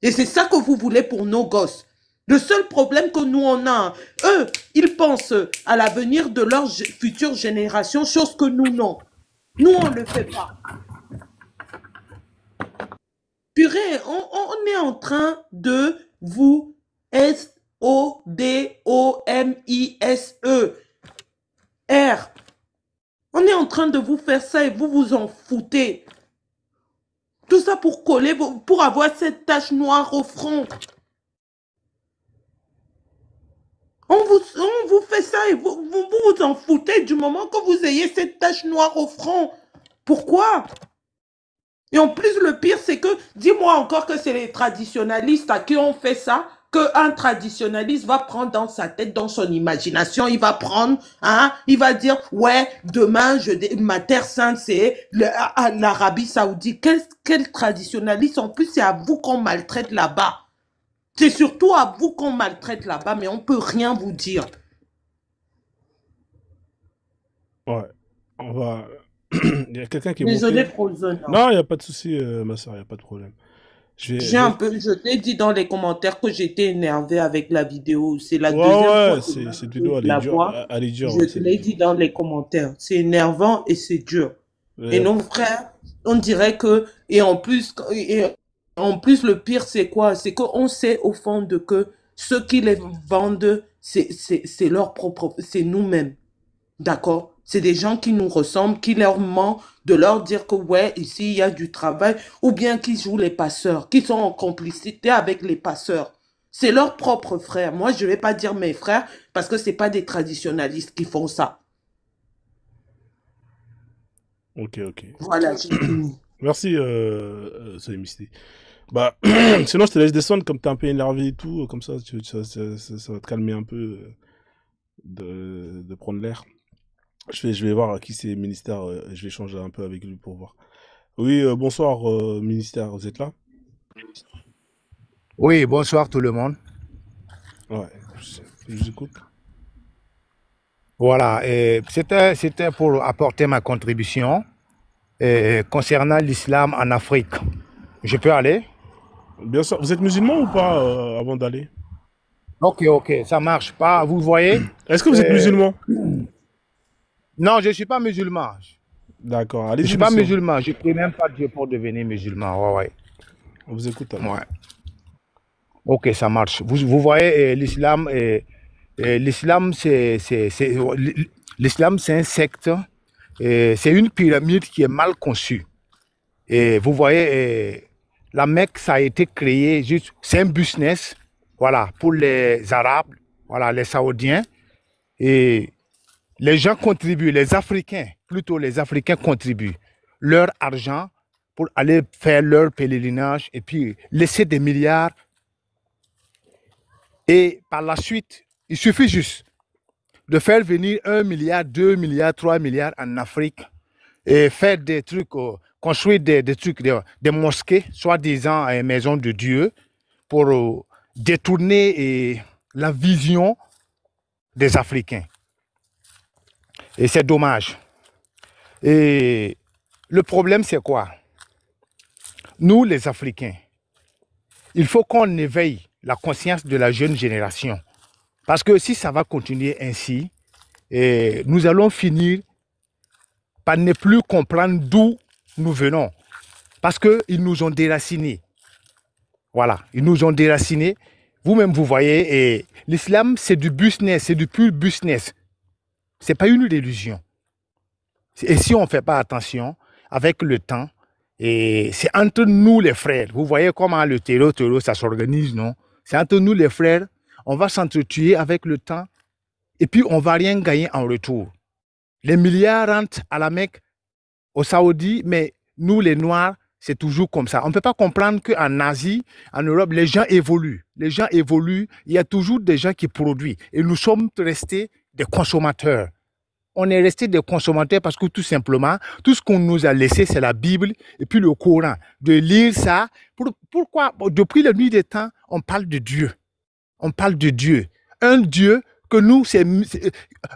Et c'est ça que vous voulez pour nos gosses. Le seul problème que nous on a, eux, ils pensent à l'avenir de leurs futures générations, chose que nous non. Nous on ne le fait pas. Purée, on est en train de vous SODOMISE. R. On est en train de vous faire ça et vous vous en foutez. Tout ça pour coller, pour avoir cette tache noire au front. On vous fait ça et vous vous en foutez du moment que vous ayez cette tache noire au front. Pourquoi? Et en plus, le pire, c'est que, dis-moi encore que c'est les traditionalistes à qui on fait ça, qu'un traditionnaliste va prendre dans sa tête, dans son imagination, il va prendre, hein, il va dire, ouais, demain, ma terre sainte, c'est l'Arabie Saoudite. Quel traditionnaliste? En plus, c'est à vous qu'on maltraite là-bas. C'est surtout à vous qu'on maltraite là-bas, mais on peut rien vous dire. Ouais, on va... Il y a quelqu'un qui est Désolé, monté. Frozone. Non, il n'y a pas de souci, ma soeur, il n'y a pas de problème. Je t'ai dit dans les commentaires que j'étais énervé avec la vidéo. C'est la deuxième fois que cette vidéo, elle est dure. Je te l'ai dit dans les commentaires. C'est énervant et c'est dur. Et nos frères, on dirait que... Et en plus, le pire, c'est quoi? C'est qu'on sait au fond de que ceux qui les vendent, c'est leur propre... C'est nous-mêmes. D'accord? C'est des gens qui nous ressemblent, qui leur ment de leur dire que ouais, ici il y a du travail, ou bien qui jouent les passeurs, qui sont en complicité avec les passeurs. C'est leurs propres frères. Moi, je ne vais pas dire mes frères parce que ce n'est pas des traditionalistes qui font ça. Ok. Voilà, j'ai fini. Merci, Soleil Misty. Bah, sinon, je te laisse descendre, comme t'es un peu énervé et tout, comme ça, ça va te calmer un peu de prendre l'air. Je vais voir qui c'est ministère, je vais échanger un peu avec lui pour voir. Oui, bonsoir, ministère, vous êtes là? Oui, bonsoir tout le monde. Ouais, je vous écoute. Voilà, c'était pour apporter ma contribution concernant l'islam en Afrique. Je peux aller? Bien sûr, vous êtes musulman ou pas avant d'aller? Ok, ça marche pas. Vous voyez? Est-ce que vous êtes musulman? Non, je ne suis pas musulman. D'accord, Je ne allez-y, suis pas monsieur. musulman. Je ne prie même pas Dieu pour devenir musulman. Ouais. On vous écoute alors. Ouais. Ok, ça marche. Vous voyez, l'islam, l'islam, l'islam, c'est un secte. C'est une pyramide qui est mal conçue. Et vous voyez, la Mecque, ça a été créé juste, c'est un business, voilà, pour les Arabes, voilà, les Saoudiens. Et les gens contribuent, les Africains, plutôt les Africains contribuent leur argent pour aller faire leur pèlerinage et puis laisser des milliards. Et par la suite, il suffit juste de faire venir 1 milliard, 2 milliards, 3 milliards en Afrique et faire des trucs, construire des trucs, des mosquées, soi-disant maisons de Dieu, pour détourner la vision des Africains. Et c'est dommage. Et le problème, c'est quoi? Nous, les Africains, il faut qu'on éveille la conscience de la jeune génération. Parce que si ça va continuer ainsi, nous allons finir par ne plus comprendre d'où nous venons. Parce qu'ils nous ont déracinés. Voilà, ils nous ont déracinés. Vous-même, vous voyez, l'islam, c'est du business, c'est du pur business. Ce n'est pas une religion. Et si on ne fait pas attention, avec le temps, c'est entre nous les frères. Vous voyez comment le terreau, ça s'organise, non? C'est entre nous les frères. On va s'entretuer avec le temps et puis on ne va rien gagner en retour. Les milliards rentrent à la Mecque, au Saoudi, mais nous les Noirs, c'est toujours comme ça. On ne peut pas comprendre qu'en Asie, en Europe, les gens évoluent. Les gens évoluent, il y a toujours des gens qui produisent. Et nous sommes restés des consommateurs. On est restés des consommateurs parce que tout simplement, tout ce qu'on nous a laissé, c'est la Bible et puis le Coran. De lire ça, pourquoi depuis la nuit des temps, on parle de Dieu. On parle de Dieu. Un Dieu que nous, c'est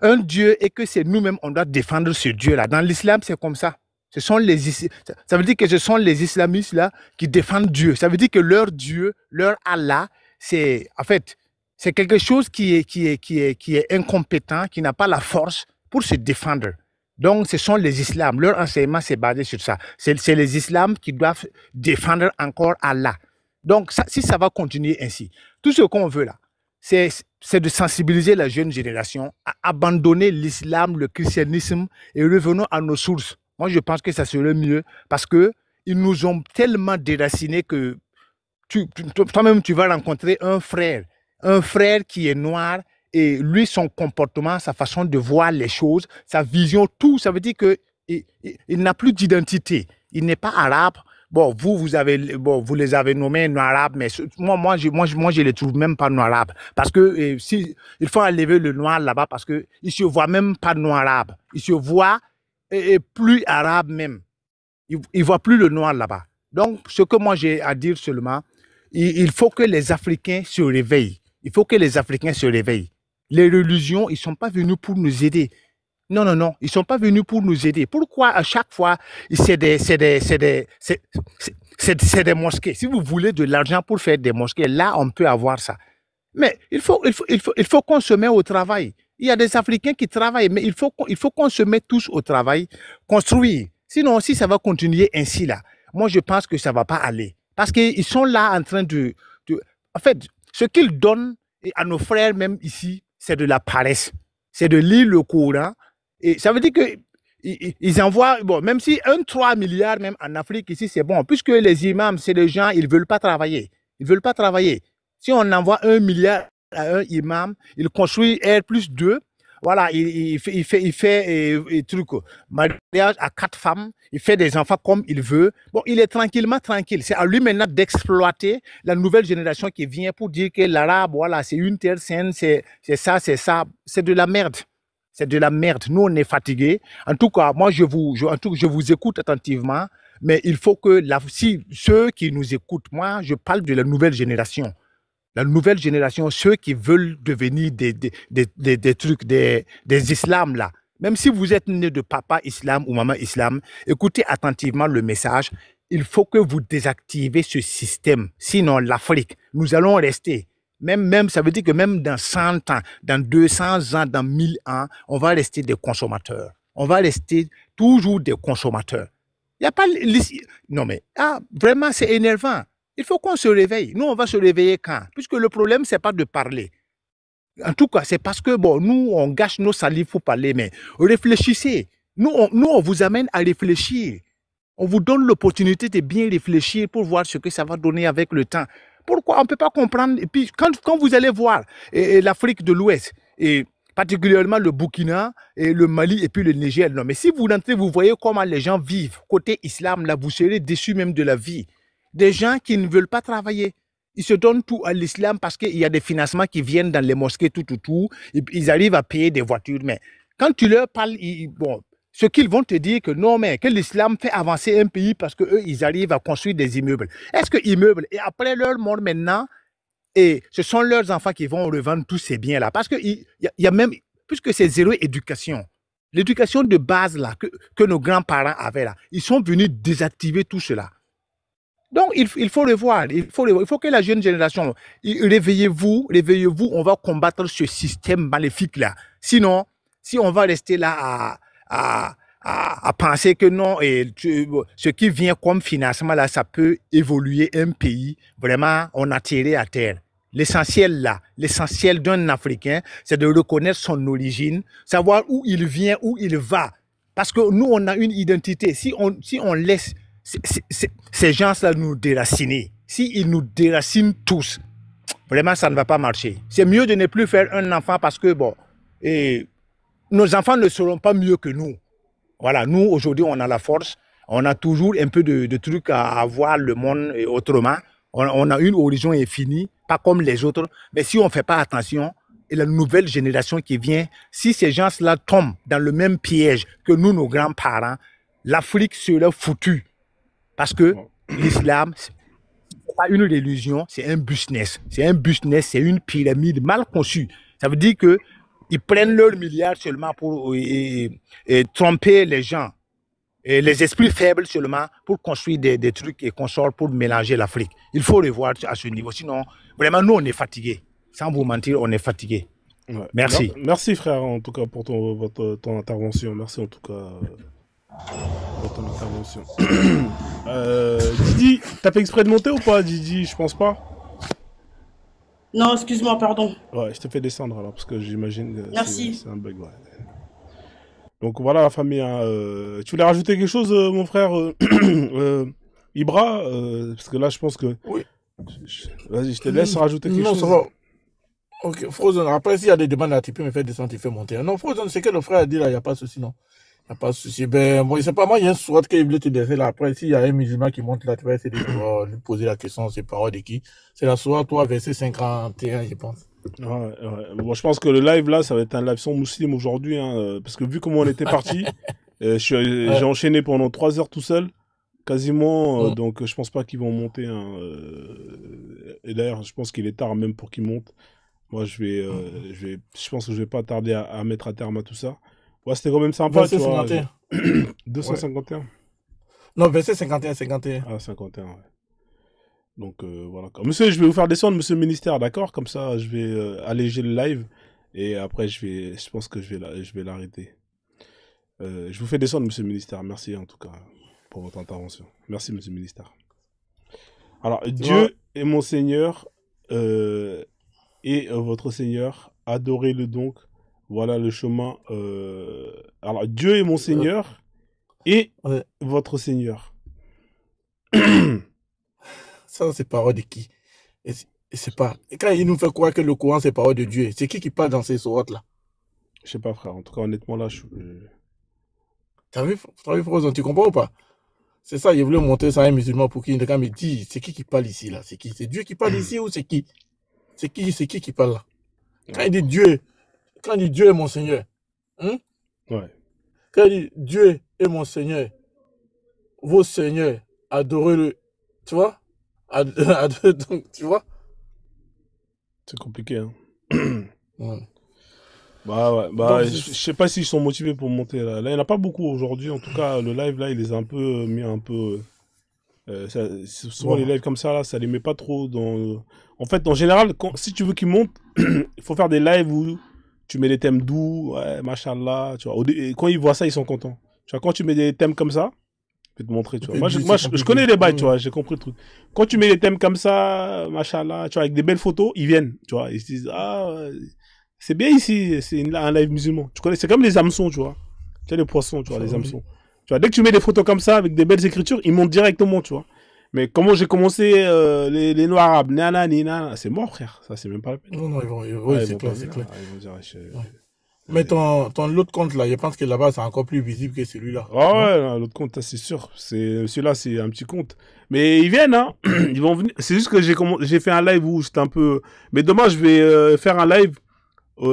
un Dieu et que c'est nous-mêmes, on doit défendre ce Dieu-là. Dans l'islam, c'est comme ça. Ça veut dire que ce sont les islamistes là qui défendent Dieu. Ça veut dire que leur Dieu, leur Allah, c'est en fait, c'est quelque chose qui est incompétent, qui n'a pas la force pour se défendre. Donc, ce sont les islams. Leur enseignement, c'est basé sur ça. C'est les islams qui doivent défendre encore Allah. Donc, si ça va continuer ainsi, tout ce qu'on veut là, c'est de sensibiliser la jeune génération à abandonner l'islam, le christianisme et revenons à nos sources. Moi, je pense que ça serait mieux parce qu'ils nous ont tellement déracinés que toi-même, tu vas rencontrer un frère qui est noir et lui, son comportement, sa façon de voir les choses, sa vision, tout, ça veut dire qu'il n'a plus d'identité. Il n'est pas arabe. Bon, vous les avez nommés noirs, mais moi, je les trouve même pas noirs. Parce que il faut enlever le noir là-bas parce que il se voit même pas noir. Il se voit plus arabe même. Il voit plus le noir là-bas. Donc, ce que moi j'ai à dire seulement, il faut que les Africains se réveillent. Il faut que les Africains se réveillent. Les religions, ils sont pas venus pour nous aider. Non, ils sont pas venus pour nous aider. Pourquoi à chaque fois, c'est des mosquées. Si vous voulez de l'argent pour faire des mosquées, là, on peut avoir ça. Mais il faut qu'on se mette au travail. Il y a des Africains qui travaillent, mais il faut qu'on se mette tous au travail, construire. Sinon, si ça va continuer ainsi là, moi je pense que ça va pas aller. Parce qu'ils sont là en train en fait, ce qu'ils donnent à nos frères même ici, c'est de la paresse. C'est de lire le Coran. Et ça veut dire que ils envoient, bon, même si 3 milliards même en Afrique ici, c'est bon. Puisque les imams, c'est des gens, ils ne veulent pas travailler. Ils ne veulent pas travailler. Si on envoie 1 milliard à un imam, il construit R+2 voilà, il fait truc, mariage à 4 femmes, il fait des enfants comme il veut. Bon, il est tranquille. C'est à lui maintenant d'exploiter la nouvelle génération qui vient pour dire que l'arabe, voilà, c'est une terre saine, c'est ça. C'est de la merde. C'est de la merde. Nous, on est fatigués. En tout cas, moi, je vous écoute attentivement, mais il faut que si ceux qui nous écoutent, moi, je parle de la nouvelle génération. La nouvelle génération, ceux qui veulent devenir des trucs, des islams là. Même si vous êtes né de papa islam ou maman islam, écoutez attentivement le message. Il faut que vous désactivez ce système. Sinon, l'Afrique, nous allons rester. Même, ça veut dire que même dans 100 ans, dans 200 ans, dans 1000 ans, on va rester des consommateurs. On va rester toujours des consommateurs. Il n'y a pas... Non mais, vraiment, c'est énervant. Il faut qu'on se réveille. Nous, on va se réveiller quand? Puisque le problème, ce n'est pas de parler. En tout cas, c'est parce que, bon, nous, on gâche nos salives pour parler, mais réfléchissez. Nous, on vous amène à réfléchir. On vous donne l'opportunité de bien réfléchir pour voir ce que ça va donner avec le temps. Pourquoi on ne peut pas comprendre? Et puis, quand vous allez voir l'Afrique de l'Ouest, et particulièrement le Burkina, et le Mali et puis le Niger, non, mais si vous rentrez, vous voyez comment les gens vivent. Côté islam, là, vous serez déçus même de la vie. Des gens qui ne veulent pas travailler. Ils se donnent tout à l'islam parce qu'il y a des financements qui viennent dans les mosquées, tout. Ils arrivent à payer des voitures. Mais quand tu leur parles, ce qu'ils vont te dire que non, mais que l'islam fait avancer un pays parce qu'eux, ils arrivent à construire des immeubles. Est-ce que immeubles, et après leur mort maintenant, et ce sont leurs enfants qui vont revendre tous ces biens-là? Parce qu'il y a même, puisque c'est zéro éducation, l'éducation de base là, que nos grands-parents avaient là, ils sont venus désactiver tout cela. Donc, il faut le voir. Il faut que la jeune génération, réveillez-vous, on va combattre ce système maléfique-là. Sinon, si on va rester là à penser que non, et ce qui vient comme financement, là, ça peut évoluer un pays, vraiment, on a tiré à terre. L'essentiel là, l'essentiel d'un Africain, c'est de reconnaître son origine, savoir où il vient, où il va. Parce que nous, on a une identité. Si on laisse ces gens-là nous déraciner, s'ils nous déracinent tous, vraiment, ça ne va pas marcher. C'est mieux de ne plus faire un enfant parce que, bon, nos enfants ne seront pas mieux que nous. Voilà, nous, aujourd'hui, on a la force, on a toujours un peu de trucs à voir le monde autrement. On a une horizon infinie, pas comme les autres. Mais si on ne fait pas attention, et la nouvelle génération qui vient, si ces gens-là tombent dans le même piège que nous, nos grands-parents, l'Afrique sera foutue. Parce que l'islam, ce n'est pas une religion, c'est un business. C'est un business, c'est une pyramide mal conçue. Ça veut dire qu'ils prennent leurs milliards seulement pour tromper les gens, et les esprits faibles seulement pour construire des trucs et consorts pour mélanger l'Afrique. Il faut revoir à ce niveau. Sinon, vraiment, nous, on est fatigués. Sans vous mentir, on est fatigués. Ouais. Merci. Merci, frère, en tout cas, pour ton intervention. Merci, en tout cas. Pour ton intervention. Didi, t'as fait exprès de monter ou pas, Didi? Je pense pas. Non, excuse-moi, pardon. Ouais, je te fais descendre alors, parce que j'imagine que c'est un bug. Ouais. Donc voilà la famille. Tu voulais rajouter quelque chose, mon frère Ibra parce que là, je pense que... Oui. Vas-y, je te laisse rajouter quelque chose. Non, ça va. Ok, Frozen, après, s'il y a des demandes là, tu peux me faire descendre, tu fais monter. Non, Frozen, c'est que le frère a dit là, il n'y a pas de souci, non. Il n'y a pas de souci. Ben, moi, c'est pas moi, il y a un sourd qui voulait te laisser là. Après, s'il y a un musulman qui monte là, tu vas essayer de lui poser la question, c'est parole de qui? C'est la sourate, toi, verset 51, je pense. Ouais. Bon, je pense que le live là, ça va être un live sans musulman aujourd'hui, hein, parce que vu comment on était parti, j'ai enchaîné pendant 3 heures tout seul, quasiment, donc je pense pas qu'ils vont monter. Hein, et d'ailleurs, je pense qu'il est tard même pour qu'ils montent. Moi, je pense que je vais pas tarder à mettre à terme à tout ça. Ouais, c'était quand même sympa, verset tu vois. 51. 251. Non, verset 51. Ah, 51, ouais. Donc voilà. Monsieur, je vais vous faire descendre, monsieur le ministère, d'accord? Comme ça, je vais alléger le live. Et après, je pense que je vais l'arrêter. Je vous fais descendre, monsieur le ministère. Merci en tout cas pour votre intervention. Merci, monsieur le ministère. Alors, Dieu est mon Seigneur et votre Seigneur. Adorez-le donc. Voilà le chemin. Alors, Dieu est mon Seigneur et votre Seigneur. Ça, c'est parole de qui? Et c'est pas. Et quand il nous fait croire que le Coran, c'est parole de Dieu, c'est qui parle dans ces sourates-là? Je sais pas, frère. En tout cas, honnêtement, là, T'as vu, Frozone, tu comprends ou pas? C'est ça, il voulait montrer ça à un musulman pour qu'il me dit, c'est qui parle ici, là? C'est qui? C'est Dieu qui parle ici ou c'est qui? C'est qui parle là? Quand il dit Dieu est mon Seigneur, hein? Ouais. Quand il dit Dieu est mon Seigneur, vos seigneurs, adorez-le, tu vois? Donc, tu vois? C'est compliqué, hein. Ouais. Bah ouais, bah Donc, je sais pas s'ils sont motivés pour monter là. Là, il n'y en a pas beaucoup aujourd'hui. En tout cas, le live là, il les a un peu mis un peu. Souvent les lives comme ça là, ça les met pas trop dans. En fait, en général, si tu veux qu'ils montent, il faut faire des lives où tu mets des thèmes doux, ouais, machallah, tu vois. Et quand ils voient ça, ils sont contents. Tu vois, quand tu mets des thèmes comme ça, je vais te montrer, tu vois. Je connais les bails, tu vois, j'ai compris le truc. Quand tu mets des thèmes comme ça, machallah, tu vois, avec des belles photos, ils viennent, tu vois. Ils se disent, ah, c'est bien ici, c'est un live musulman. Tu connais, c'est comme les hameçons, tu vois. Tu sais, les poissons, tu vois, les hameçons. Tu vois, dès que tu mets des photos comme ça, avec des belles écritures, ils montent directement, tu vois. Mais comment j'ai commencé les noirs arabes, nana, c'est mort, frère. Ça, c'est même pas la peine. Non, c'est clair, c'est clair. Ils vont dire, Mais ton l'autre compte là, je pense que là-bas, c'est encore plus visible que celui-là. Ah ouais, l'autre compte, c'est sûr. Celui-là, c'est un petit compte. Mais ils viennent, hein. Ils vont venir. C'est juste que j'ai fait un live où j'étais un peu. Mais demain, je vais faire un live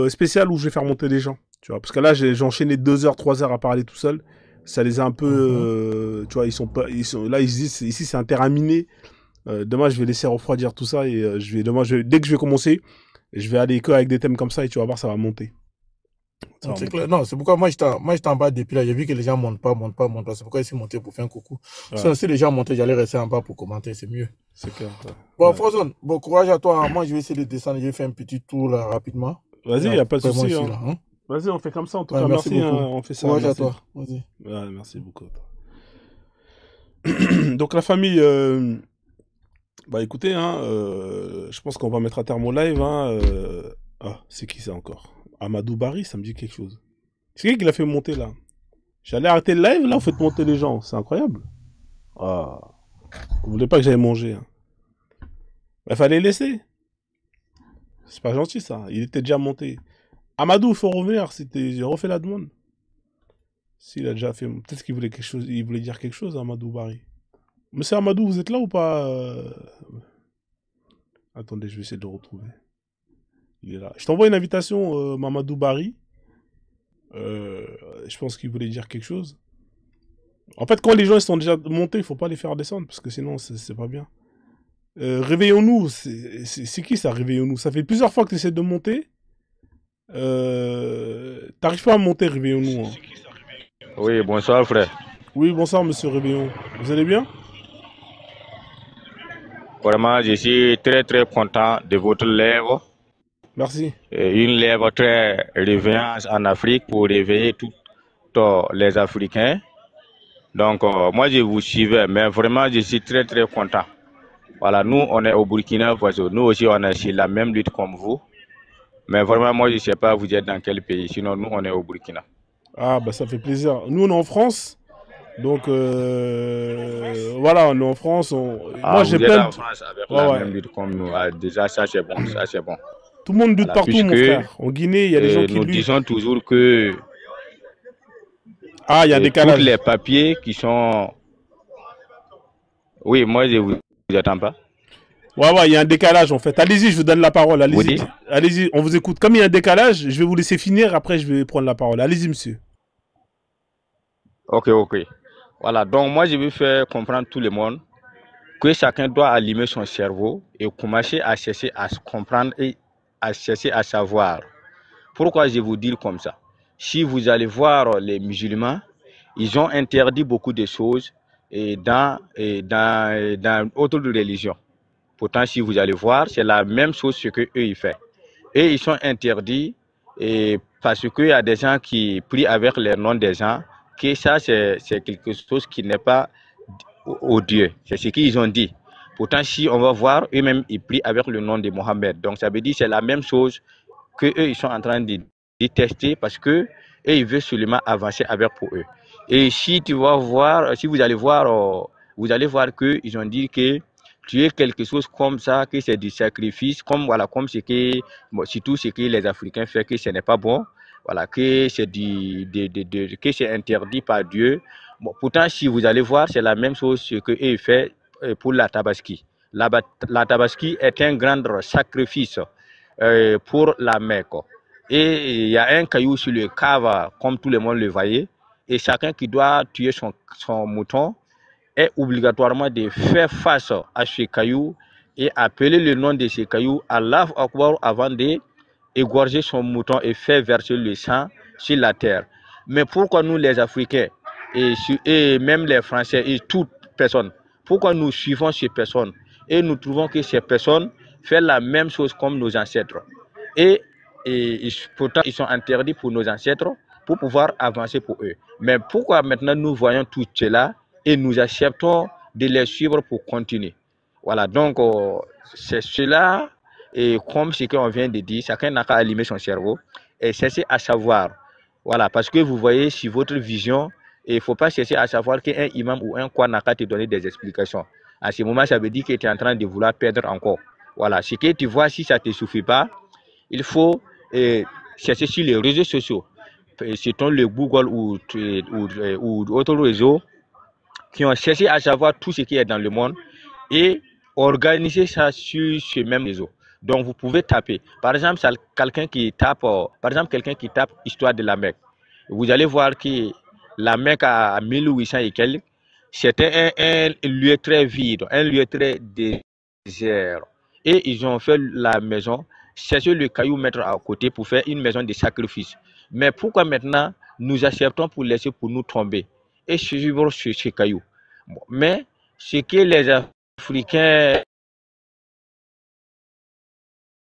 spécial où je vais faire monter les gens. Tu vois, parce que là, j'ai enchaîné 2 heures, 3 heures à parler tout seul. Ça les a un peu. Tu vois, ils sont là, ils se disent, ici, c'est un terrain miné. Demain, je vais laisser refroidir tout ça et dès que je vais commencer, je vais aller que avec des thèmes comme ça et tu vas voir, ça va monter. C'est clair. Non, c'est pourquoi moi j'étais en bas depuis là. J'ai vu que les gens montent pas. C'est pourquoi ils sont montés pour faire un coucou. Ouais. Si les gens montaient, j'allais rester en bas pour commenter, c'est mieux. C'est clair. Ouais. Bon, Frozone, bon courage à toi. Moi, je vais essayer de descendre. Je vais faire un petit tour là rapidement. Vas-y, il n'y a pas de souci. Hein. Vas-y, on fait comme ça. En tout cas, merci. On fait ça. Courage à toi. Vas-y. Ouais, merci beaucoup. Donc la famille. Bah écoutez, hein, je pense qu'on va mettre à terme au live. Hein, Ah, c'est qui ça encore? Amadou Barry, ça me dit quelque chose. C'est qui l'a fait monter là? J'allais arrêter le live, là, vous faites monter les gens. C'est incroyable. Ah. Vous voulez pas que j'aille manger. Hein. Bah, fallait laisser. C'est pas gentil ça. Il était déjà monté. Amadou, il faut revenir. J'ai refait la demande. S'il a déjà fait. Peut-être qu'il voulait quelque chose. Il voulait dire quelque chose, Amadou Barry. Monsieur Amadou, vous êtes là ou pas? Attendez, je vais essayer de le retrouver. Il est là. Je t'envoie une invitation, Mamadou Barry. Je pense qu'il voulait dire quelque chose. En fait, quand les gens ils sont déjà montés, il faut pas les faire descendre parce que sinon, c'est pas bien. Réveillons-nous. C'est qui ça, Réveillons-nous? Ça fait plusieurs fois que tu essaies de monter. T'arrives pas à monter, Réveillons-nous. Hein. Oui, bonsoir, frère. Oui, bonsoir, monsieur Réveillon. Vous allez bien? Vraiment, je suis très très content de votre lèvre. Merci. Une lèvre très réveillante en Afrique pour réveiller tous les Africains. Donc, moi, je vous suivais, mais vraiment, je suis très très content. Voilà, nous, on est au Burkina Faso. Nous aussi, on est sur la même lutte comme vous. Mais vraiment, moi, je ne sais pas, vous êtes dans quel pays. Sinon, nous, on est au Burkina. Ah, bah ça fait plaisir. Nous, on est en France. Donc, voilà, on est en France. Moi, j'ai plein de... en France avec la même lutte comme nous. Ah, déjà, ça, c'est bon. Ça, c'est bon. Tout le monde lutte partout, mon frère. En Guinée, il y a des gens qui luttent. Nous disons toujours que... Ah, il y a un décalage. Tous les papiers qui sont... Oui, moi, je vous attends pas. Ouais, il y a un décalage, en fait. Allez-y, je vous donne la parole. Allez-y, allez-y, on vous écoute. Comme il y a un décalage, je vais vous laisser finir. Après, je vais prendre la parole. Allez-y, monsieur. Ok. Voilà, donc moi, je vais faire comprendre tout le monde que chacun doit allumer son cerveau et commencer à chercher à se comprendre et à chercher à savoir. Pourquoi je vous dis comme ça? Si vous allez voir les musulmans, ils ont interdit beaucoup de choses dans d'autres religions. Pourtant, si vous allez voir, c'est la même chose ce qu'eux ils font. Et ils sont interdits parce qu'il y a des gens qui prient avec les noms des gens, que ça c'est quelque chose qui n'est pas au Dieu. C'est ce qu'ils ont dit. Pourtant, si on va voir, eux-mêmes, ils prient avec le nom de Mohammed. Donc, ça veut dire que c'est la même chose qu'eux, ils sont en train de tester parce que eux, ils veulent seulement avancer avec pour eux. Et si tu vas voir, si vous allez voir qu'ils ont dit que tuer quelque chose comme ça, que c'est du sacrifice, comme voilà, comme ce que, surtout ce que les Africains font, que ce n'est pas bon. voilà, que c'est interdit par Dieu. Bon, pourtant, si vous allez voir, c'est la même chose que eux fait pour la Tabaski. La Tabaski est un grand sacrifice pour la Mecque. Et il y a un caillou sur le cave, comme tout le monde le voyait, et chacun qui doit tuer son mouton est obligatoirement de faire face à ce caillou et appeler le nom de ce caillou Allah Akbar avant d'égorger son mouton et faire verser le sang sur la terre. Mais pourquoi nous les Africains et même les Français et toute personne, pourquoi nous suivons ces personnes et nous trouvons que ces personnes font la même chose comme nos ancêtres et pourtant ils sont interdits pour nos ancêtres pour pouvoir avancer pour eux. Mais pourquoi maintenant nous voyons tout cela et nous acceptons de les suivre pour continuer? Voilà, donc c'est cela, et comme ce qu'on vient de dire, chacun n'a qu'à allumer son cerveau et chercher à savoir. Voilà, parce que vous voyez, sur votre vision, il ne faut pas chercher à savoir qu'un imam ou un quoi n'a qu'à te donner des explications. À ce moment, ça veut dire que tu es en train de vouloir perdre encore. Voilà, ce que tu vois, si ça ne te suffit pas, il faut chercher sur les réseaux sociaux, c'est le Google ou d'autres réseaux qui ont cherché à savoir tout ce qui est dans le monde et organiser ça sur ce même réseau. Donc vous pouvez taper, par exemple, quelqu'un qui tape histoire de la Mecque. Vous allez voir que la Mecque à 1800 et quelques, c'était un lieu très vide, un lieu très désert. Et ils ont fait la maison, chercher le caillou mettre à côté pour faire une maison de sacrifice. Mais pourquoi maintenant nous acceptons pour laisser pour nous tomber et suivre ce caillou? Bon, mais ce que les Africains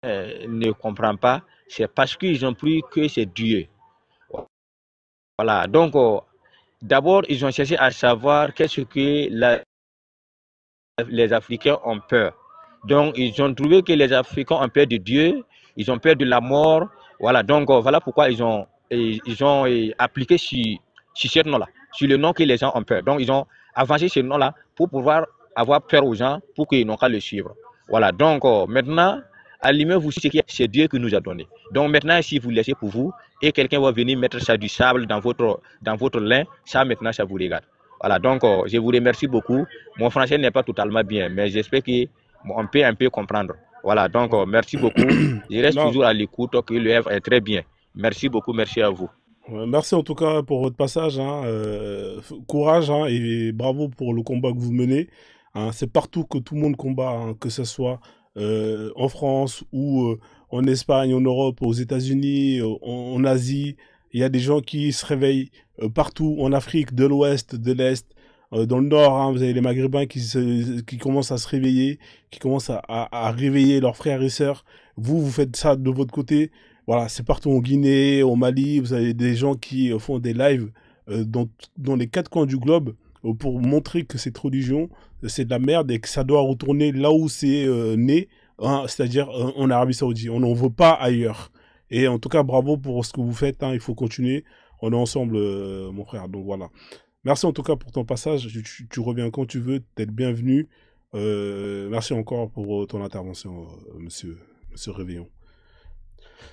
ne comprennent pas, c'est parce qu'ils ont pris que c'est Dieu. Voilà, donc d'abord ils ont cherché à savoir qu'est-ce que les Africains ont peur. Donc ils ont trouvé que les Africains ont peur de Dieu, ils ont peur de la mort. Voilà, donc voilà pourquoi ils ont appliqué sur ce nom-là, sur le nom que les gens ont peur. Donc ils ont avancé ce nom-là pour pouvoir avoir peur aux gens, pour qu'ils n'ont qu'à le suivre. Voilà, donc maintenant, allumez-vous ce qui c'est Dieu qui nous a donné. Donc maintenant, si vous laissez pour vous, et quelqu'un va venir mettre ça du sable dans votre lin, ça maintenant, ça vous regarde. Voilà, donc je vous remercie beaucoup. Mon français n'est pas totalement bien, mais j'espère qu'on peut un peu comprendre. Voilà, donc merci beaucoup. Je reste toujours à l'écoute, que l'œuvre est très bien. Merci beaucoup, merci à vous. Merci en tout cas pour votre passage. Courage et bravo pour le combat que vous menez. C'est partout que tout le monde combat, que ce soit en France ou en Espagne, en Europe, aux États-Unis, en Asie. Il y a des gens qui se réveillent partout, en Afrique, de l'Ouest, de l'Est, dans le Nord. Vous avez les Maghrébins qui commencent à se réveiller, qui commencent à réveiller leurs frères et sœurs. Vous faites ça de votre côté. Voilà, c'est partout en Guinée, au Mali. Vous avez des gens qui font des lives dans les 4 coins du globe pour montrer que cette religion, c'est de la merde et que ça doit retourner là où c'est né, c'est-à-dire en Arabie Saoudite. On n'en veut pas ailleurs. Et en tout cas, bravo pour ce que vous faites. Il faut continuer. On est ensemble, mon frère. Donc voilà. Merci en tout cas pour ton passage. Tu reviens quand tu veux. Tu es le bienvenu. Merci encore pour ton intervention, monsieur Réveillon.